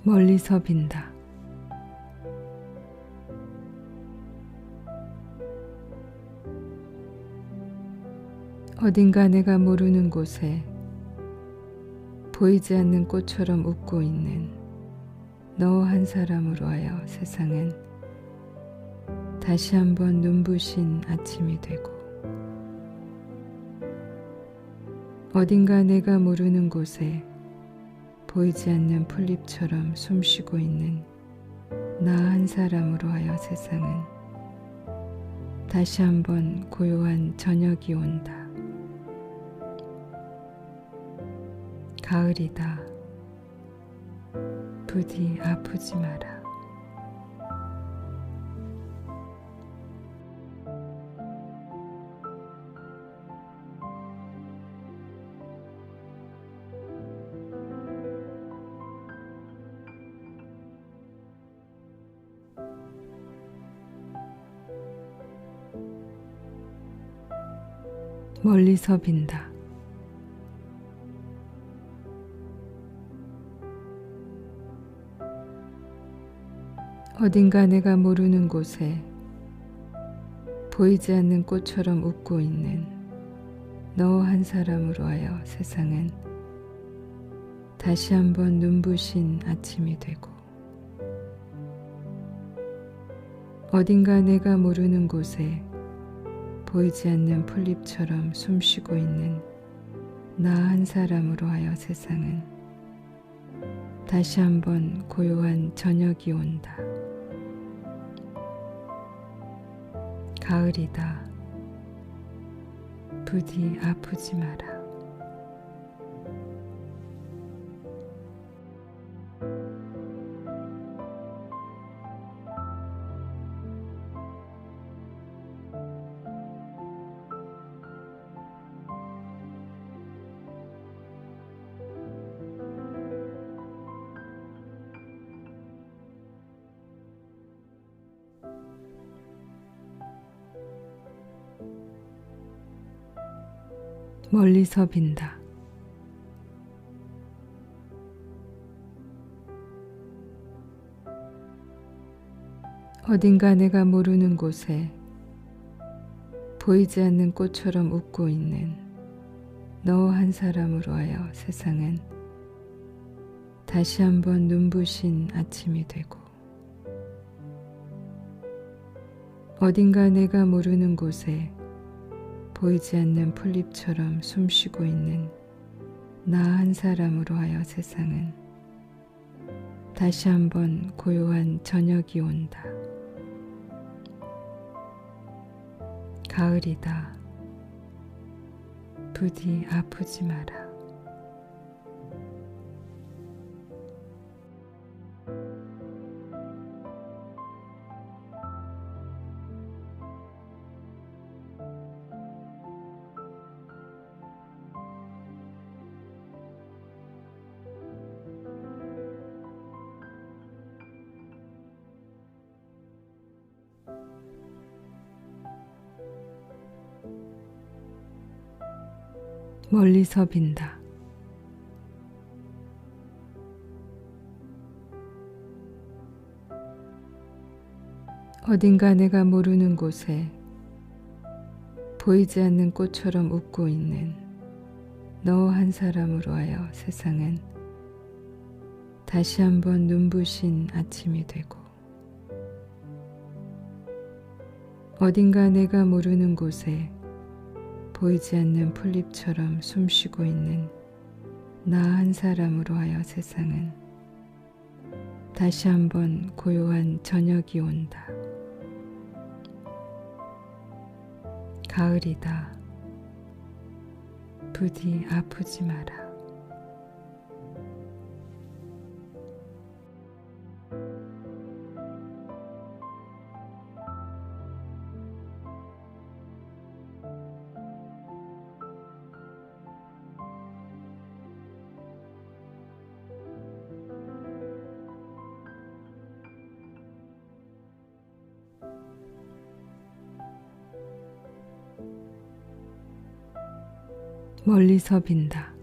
멀리서 빈다. 어딘가 내가 모르는 곳에 보이지 않는 꽃처럼 웃고 있는 너 한 사람으로 하여 세상은 다시 한번 눈부신 아침이 되고, 어딘가 내가 모르는 곳에 보이지 않는 풀잎처럼 숨쉬고 있는 나 한 사람으로 하여 세상은 다시 한번 고요한 저녁이 온다. 가을이다. 부디 아프지 마라. 멀리서 빈다. 어딘가 내가 모르는 곳에 보이지 않는 꽃처럼 웃고 있는 너 한 사람으로 하여 세상은 다시 한번 눈부신 아침이 되고, 어딘가 내가 모르는 곳에 보이지 않는 풀잎처럼 숨쉬고 있는 나 한 사람으로 하여 세상은 다시 한번 고요한 저녁이 온다. 가을이다. 부디 아프지 마라. 멀리서 빈다. 어딘가 내가 모르는 곳에 보이지 않는 꽃처럼 웃고 있는 너 한 사람으로 하여 세상은 다시 한번 눈부신 아침이 되고, 어딘가 내가 모르는 곳에 보이지 않는 풀잎처럼 숨쉬고 있는 나 한 사람으로 하여 세상은 다시 한번 고요한 저녁이 온다. 가을이다. 부디 아프지 마라. 멀리서 빈다. 어딘가 내가 모르는 곳에 보이지 않는 꽃처럼 웃고 있는 너 한 사람으로 하여 세상은 다시 한번 눈부신 아침이 되고, 어딘가 내가 모르는 곳에 보이지 않는 풀잎처럼 숨쉬고 있는 나 한 사람으로 하여 세상은 다시 한번 고요한 저녁이 온다. 가을이다. 부디 아프지 마라. 멀리서 빈다.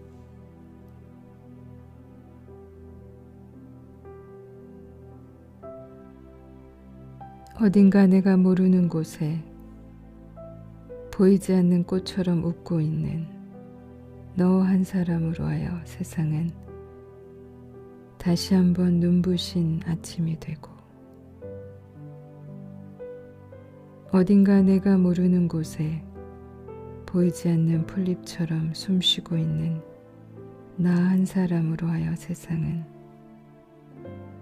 어딘가 내가 모르는 곳에 보이지 않는 꽃처럼 웃고 있는 너 한 사람으로 하여 세상은 다시 한번 눈부신 아침이 되고, 어딘가 내가 모르는 곳에 보이지 않는 풀잎처럼 숨쉬고 있는 나 한 사람으로 하여 세상은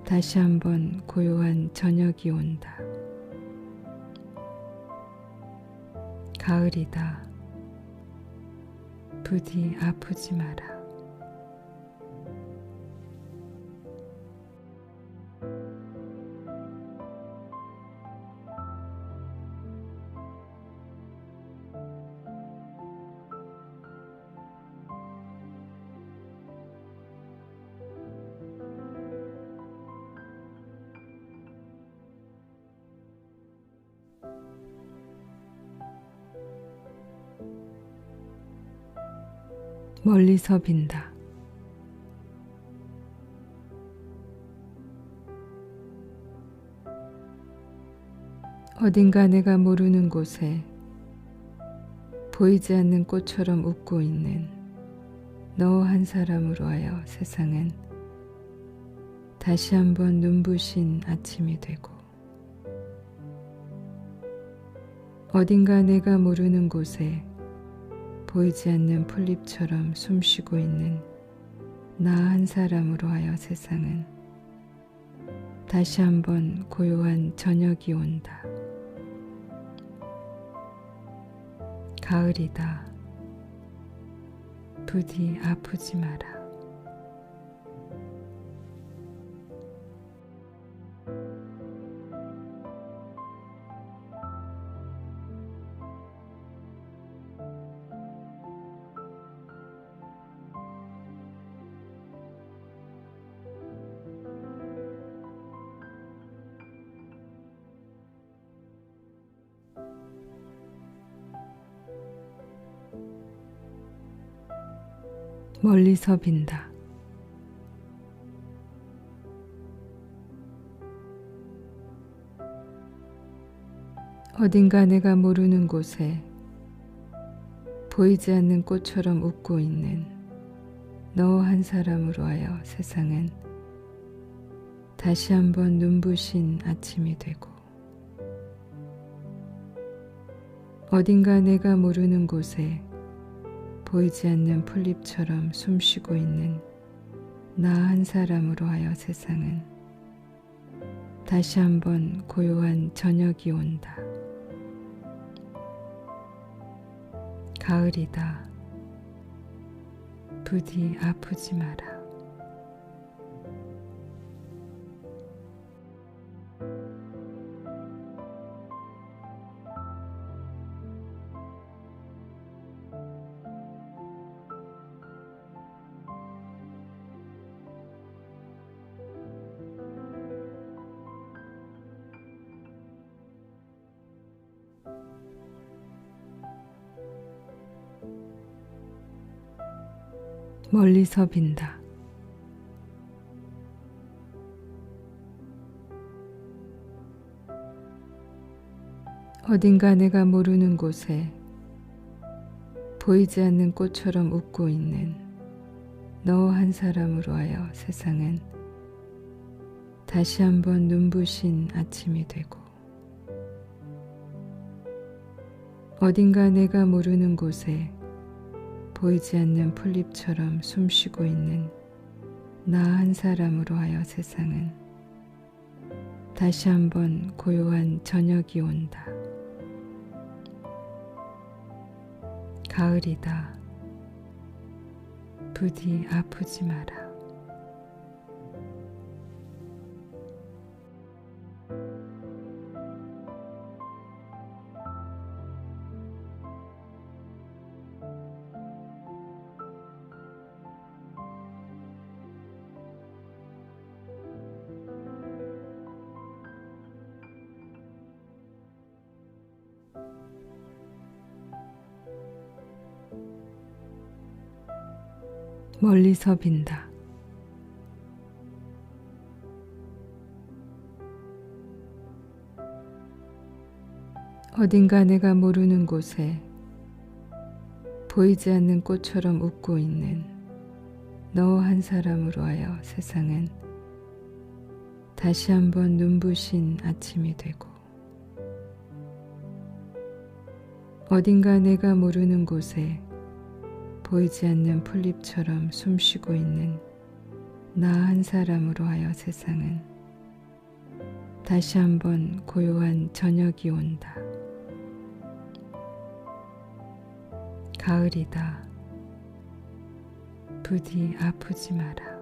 다시 한번 고요한 저녁이 온다. 가을이다. 부디 아프지 마라. 멀리서 빈다. 어딘가 내가 모르는 곳에 보이지 않는 꽃처럼 웃고 있는 너 한 사람으로 하여 세상은 다시 한번 눈부신 아침이 되고, 어딘가 내가 모르는 곳에 보이지 않는 풀잎처럼 숨쉬고 있는 나 한 사람으로 하여 세상은 다시 한번 고요한 저녁이 온다. 가을이다. 부디 아프지 마라. 멀리서 빈다. 어딘가 내가 모르는 곳에 보이지 않는 꽃처럼 웃고 있는 너 한 사람으로 하여 세상은 다시 한번 눈부신 아침이 되고, 어딘가 내가 모르는 곳에 보이지 않는 풀잎처럼 숨쉬고 있는 나 한 사람으로 하여 세상은 다시 한번 고요한 저녁이 온다. 가을이다. 부디 아프지 마라. 멀리서 빈다. 어딘가 내가 모르는 곳에 보이지 않는 꽃처럼 웃고 있는 너 한 사람으로 하여 세상은 다시 한번 눈부신 아침이 되고, 어딘가 내가 모르는 곳에 보이지 않는 풀잎처럼 숨쉬고 있는 나 한 사람으로 하여 세상은 다시 한번 고요한 저녁이 온다. 가을이다. 부디 아프지 마라. 멀리서 빈다. 어딘가 내가 모르는 곳에 보이지 않는 꽃처럼 웃고 있는 너 한 사람으로 하여 세상은 다시 한번 눈부신 아침이 되고, 어딘가 내가 모르는 곳에 보이지 않는 풀잎처럼 숨쉬고 있는 나 한 사람으로 하여 세상은 다시 한번 고요한 저녁이 온다. 가을이다. 부디 아프지 마라.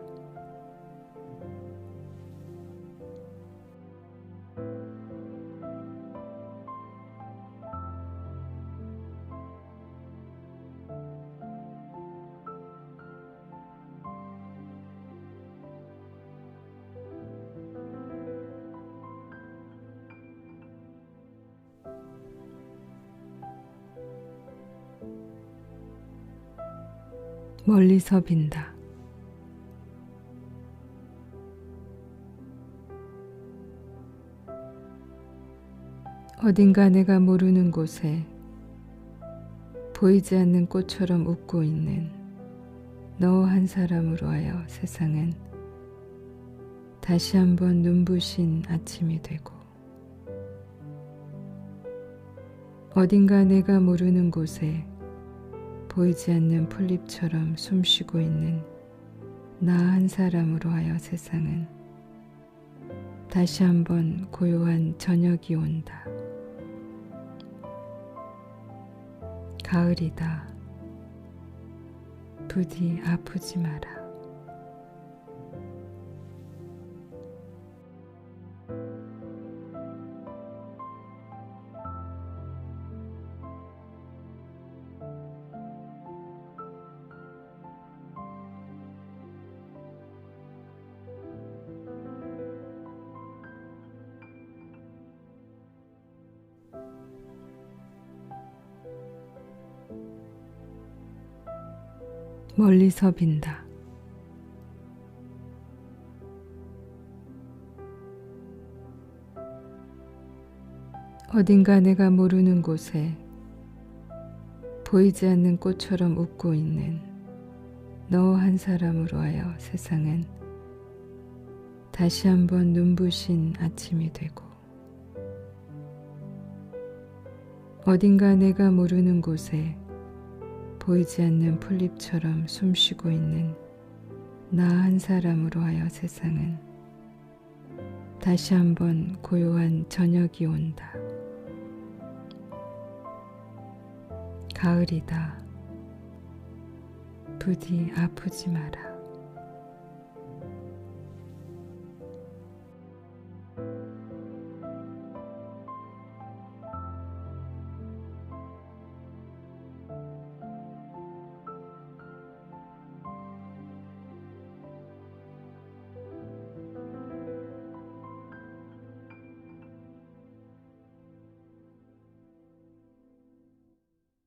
멀리서 빈다. 어딘가 내가 모르는 곳에 보이지 않는 꽃처럼 웃고 있는 너 한 사람으로 하여 세상은 다시 한번 눈부신 아침이 되고, 어딘가 내가 모르는 곳에 보이지 않는 풀잎처럼 숨쉬고 있는 나 한 사람으로 하여 세상은 다시 한번 고요한 저녁이 온다. 가을이다. 부디 아프지 마라. 멀리서 빈다. 어딘가 내가 모르는 곳에 보이지 않는 꽃처럼 웃고 있는 너 한 사람으로 하여 세상은 다시 한번 눈부신 아침이 되고, 어딘가 내가 모르는 곳에 보이지 않는 풀잎처럼 숨쉬고 있는 나 한 사람으로 하여 세상은 다시 한번 고요한 저녁이 온다. 가을이다. 부디 아프지 마라.